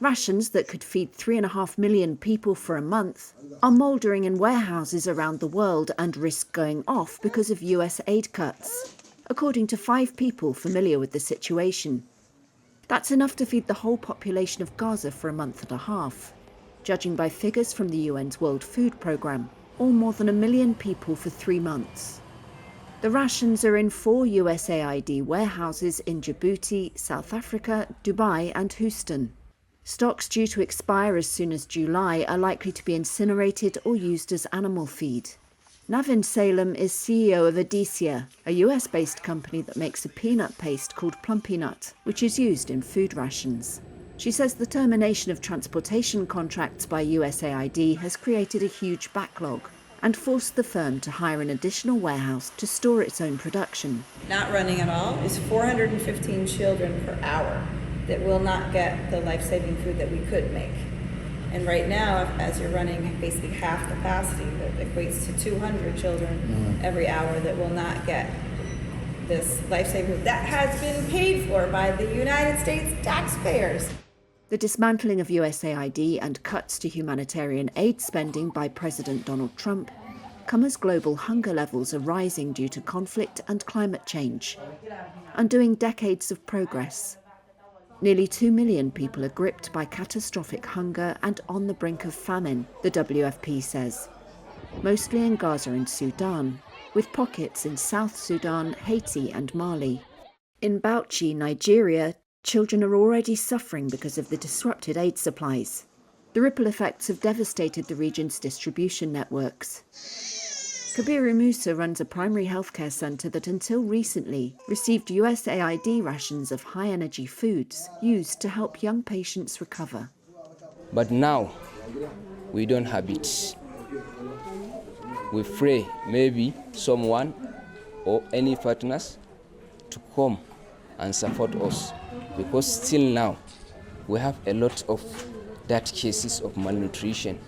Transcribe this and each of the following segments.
Rations that could feed 3.5 million people for a month are mouldering in warehouses around the world and risk going off because of US aid cuts, according to 5 people familiar with the situation. That's enough to feed the whole population of Gaza for a month and a half, judging by figures from the UN's World Food Programme, or more than 1 million people for 3 months. The rations are in 4 USAID warehouses in Djibouti, South Africa, Dubai and Houston. Stocks due to expire as soon as July are likely to be incinerated or used as animal feed. Navin Salem is CEO of Edesia, a US-based company that makes a peanut paste called plum peanut, which is used in food rations. She says the termination of transportation contracts by USAID has created a huge backlog and forced the firm to hire an additional warehouse to store its own production. Not running at all is 415 children per hour that will not get the life-saving food that we could make. And right now, as you're running basically half capacity, that equates to 200 children every hour that will not get this life-saving food that has been paid for by the United States taxpayers. The dismantling of USAID and cuts to humanitarian aid spending by President Donald Trump come as global hunger levels are rising due to conflict and climate change, undoing decades of progress. Nearly 2 million people are gripped by catastrophic hunger and on the brink of famine, the WFP says, mostly in Gaza and Sudan, with pockets in South Sudan, Haiti and Mali. In Bauchi, Nigeria, children are already suffering because of the disrupted aid supplies. The ripple effects have devastated the region's distribution networks. Kabiru Musa runs a primary healthcare centre that until recently received USAID rations of high-energy foods used to help young patients recover. But now, we don't have it. We pray maybe someone or any partners to come and support us, because still now we have a lot of that cases of malnutrition.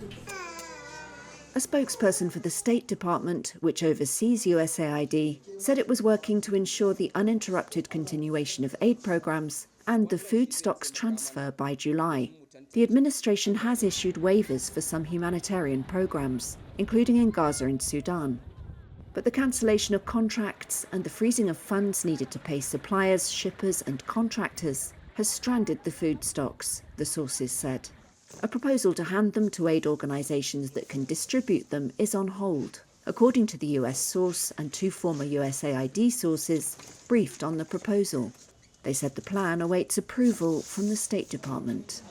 A spokesperson for the State Department, which oversees USAID, said it was working to ensure the uninterrupted continuation of aid programs and the food stocks transfer by July. The administration has issued waivers for some humanitarian programs, including in Gaza and Sudan. But the cancellation of contracts and the freezing of funds needed to pay suppliers, shippers and contractors has stranded the food stocks, the sources said. A proposal to hand them to aid organisations that can distribute them is on hold, according to the US source and 2 former USAID sources briefed on the proposal. They said the plan awaits approval from the State Department.